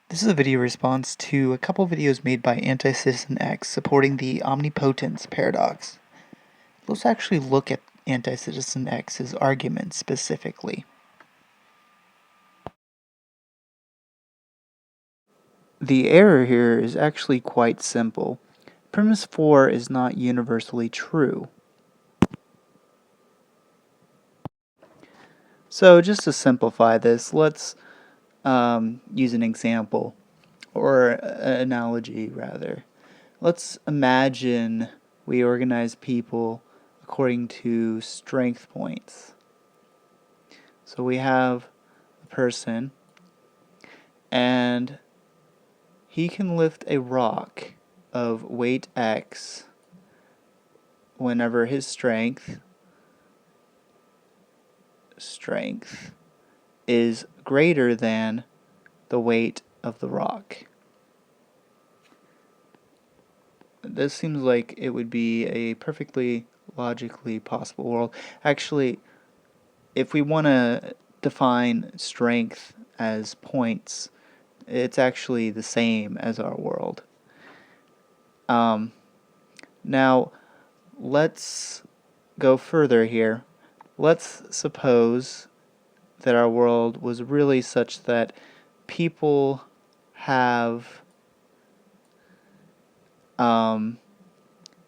This is a video response to a couple videos made by AntiCitizenX supporting the Omnipotence paradox. Let's actually look at AntiCitizenX's argument specifically. The error here is actually quite simple. Premise 4 is not universally true. So just to simplify this, let's use an example, or an analogy rather. Let's imagine we organize people according to strength points. So we have a person, and he can lift a rock of weight X whenever his strength is greater than the weight of the rock. This seems like it would be a perfectly logically possible world. Actually, if we want to define strength as points, it's actually the same as our world. Now, let's go further here. Let's suppose that our world was really such that people have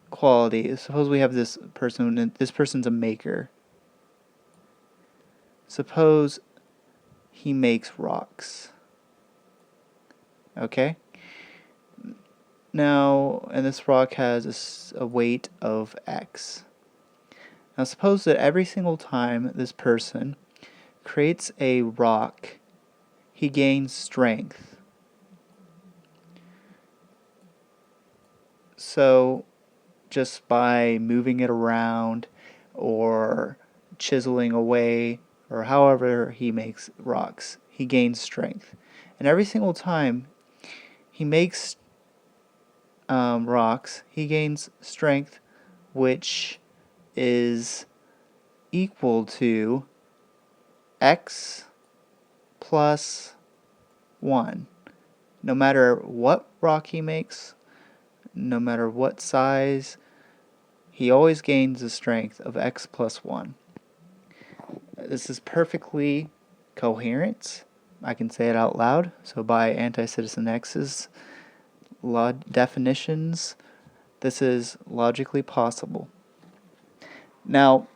quality. Suppose we have this person, and this person's a maker. Suppose he makes rocks. Okay? Now, and this rock has a weight of X. Now suppose that every single time this person creates a rock, he gains strength. So just by moving it around or chiseling away or however he makes rocks, he gains strength. And every single time he makes rocks, he gains strength, which is equal to X plus 1. No matter what rock he makes, no matter what size, he always gains the strength of X plus 1. This is perfectly coherent. I can say it out loud. So by AntiCitizenX's law definitions, this is logically possible. Now,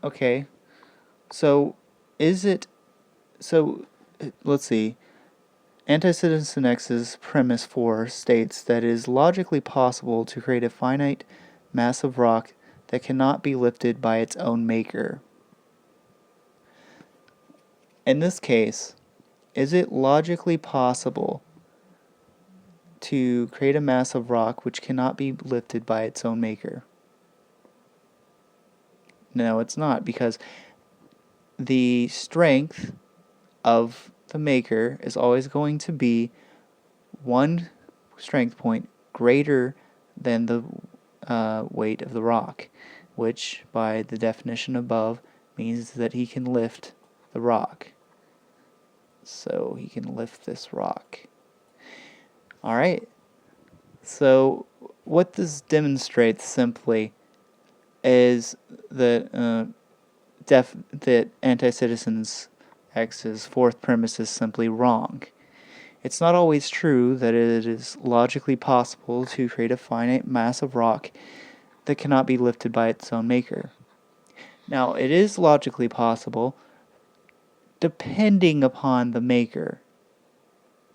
okay, so let's see. AntiCitizenX's premise 4 states that it is logically possible to create a finite mass of rock that cannot be lifted by its own maker. In this case, is it logically possible to create a mass of rock which cannot be lifted by its own maker? No, it's not, because the strength of the maker is always going to be one strength point greater than the weight of the rock, which by the definition above means that he can lift the rock. So he can lift this rock. Alright, so what this demonstrates simply is that that AntiCitizenX's fourth premise is simply wrong. It's not always true that it is logically possible to create a finite mass of rock that cannot be lifted by its own maker. Now, it is logically possible depending upon the maker.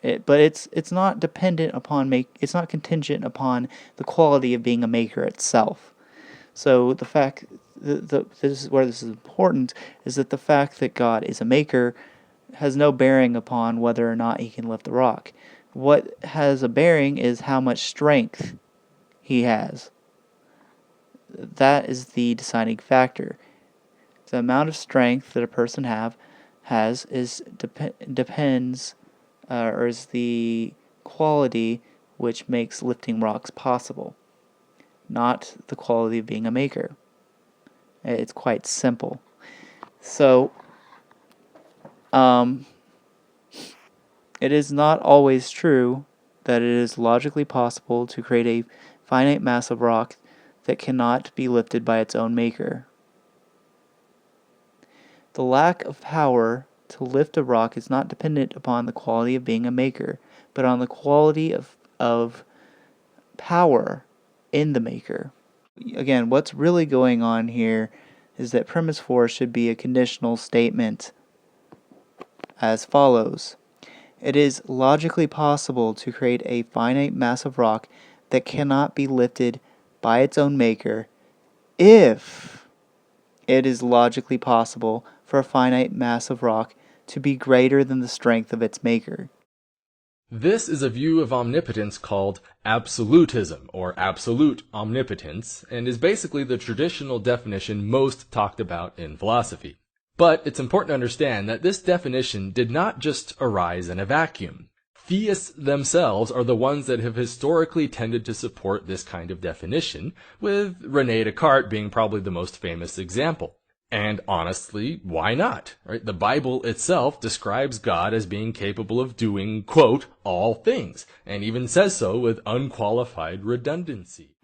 But it's not dependent upon it's not contingent upon the quality of being a maker itself. So the fact this is where this is important, is that the fact that God is a maker has no bearing upon whether or not he can lift the rock. What has a bearing is how much strength he has. That is the deciding factor. The amount of strength that a person has depends or is the quality which makes lifting rocks possible, not the quality of being a maker. It's quite simple. So It is not always true that it is logically possible to create a finite mass of rock that cannot be lifted by its own maker. The lack of power to lift a rock is not dependent upon the quality of being a maker, but on the quality of power in the maker. Again, what's really going on here is that premise 4 should be a conditional statement as follows. It is logically possible to create a finite mass of rock that cannot be lifted by its own maker if it is logically possible for a finite mass of rock to be greater than the strength of its maker. This is a view of omnipotence called absolutism, or absolute omnipotence, and is basically the traditional definition most talked about in philosophy. But it's important to understand that this definition did not just arise in a vacuum. Theists themselves are the ones that have historically tended to support this kind of definition, with René Descartes being probably the most famous example. And honestly, why not? Right? The Bible itself describes God as being capable of doing, quote, all things, and even says so with unqualified redundancy.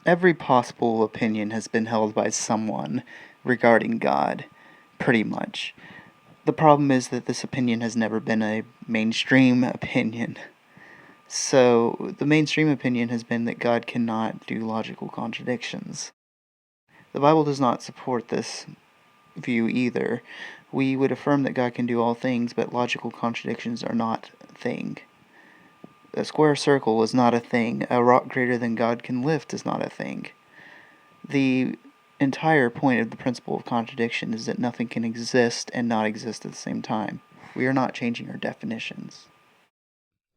Every possible opinion has been held by someone regarding God, pretty much. The problem is that this opinion has never been a mainstream opinion. So, the mainstream opinion has been that God cannot do logical contradictions. The Bible does not support this view either. We would affirm that God can do all things, but logical contradictions are not a thing. A square circle is not a thing. A rock greater than God can lift is not a thing. The entire point of the principle of contradiction is that nothing can exist and not exist at the same time. We are not changing our definitions.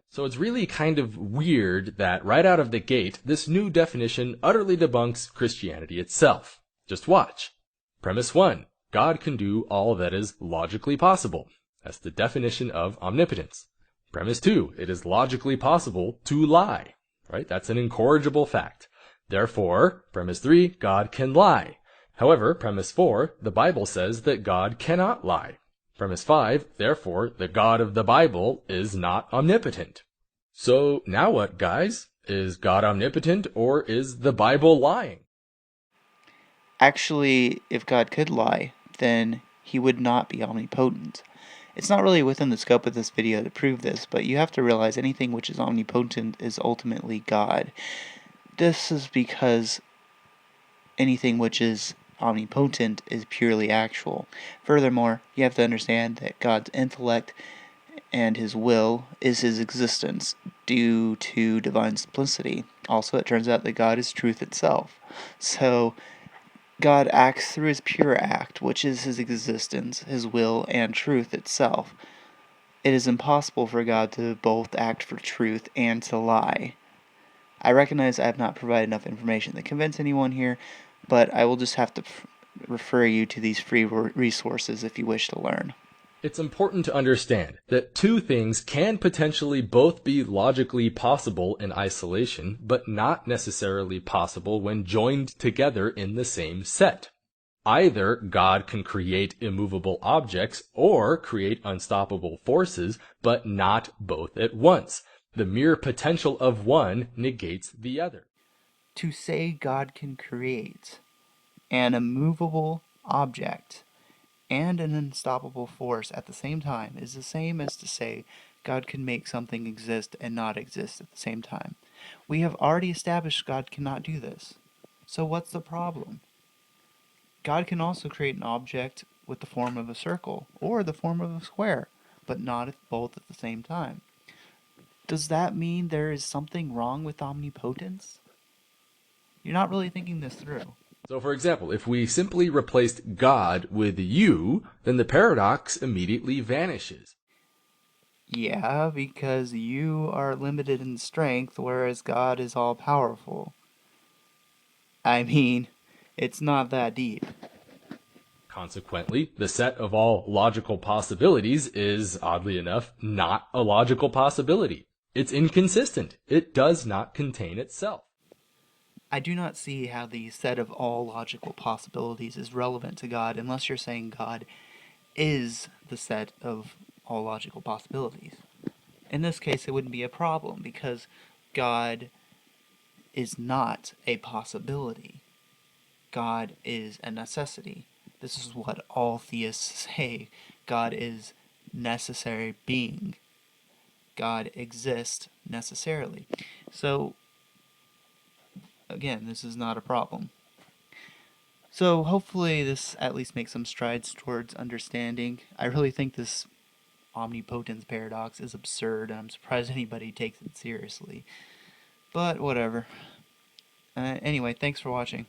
So it's really kind of weird that right out of the gate, this new definition utterly debunks Christianity itself. Just watch. Premise 1. God can do all that is logically possible. That's the definition of omnipotence. Premise 2. It is logically possible to lie. Right? That's an incorrigible fact. Therefore, premise 3, God can lie. However, premise 4, the Bible says that God cannot lie. Premise 5, therefore, the God of the Bible is not omnipotent. So now what, guys? Is God omnipotent, or is the Bible lying? Actually, if God could lie, then he would not be omnipotent. It's not really within the scope of this video to prove this, but you have to realize anything which is omnipotent is ultimately God. This is because anything which is omnipotent is purely actual. Furthermore, you have to understand that God's intellect and his will is his existence due to divine simplicity. Also, it turns out that God is truth itself. So, God acts through his pure act, which is his existence, his will, and truth itself. It is impossible for God to both act for truth and to lie. I recognize I have not provided enough information to convince anyone here, but I will just have to refer you to these free resources if you wish to learn. It's important to understand that two things can potentially both be logically possible in isolation, but not necessarily possible when joined together in the same set. Either God can create immovable objects or create unstoppable forces, but not both at once. The mere potential of one negates the other. To say God can create an immovable object and an unstoppable force at the same time is the same as to say God can make something exist and not exist at the same time. We have already established God cannot do this. So what's the problem? God can also create an object with the form of a circle or the form of a square, but not both at the same time. Does that mean there is something wrong with omnipotence? You're not really thinking this through. So for example, if we simply replaced God with you, then the paradox immediately vanishes. Yeah, because you are limited in strength, whereas God is all powerful. I mean, it's not that deep. Consequently, the set of all logical possibilities is, oddly enough, not a logical possibility. It's inconsistent. It does not contain itself. I do not see how the set of all logical possibilities is relevant to God unless you're saying God is the set of all logical possibilities. In this case, it wouldn't be a problem because God is not a possibility. God is a necessity. This is what all theists say. God is necessary being. God exists necessarily. So, again, this is not a problem. So, hopefully, this at least makes some strides towards understanding. I really think this omnipotence paradox is absurd, and I'm surprised anybody takes it seriously. But, whatever. Anyway, thanks for watching.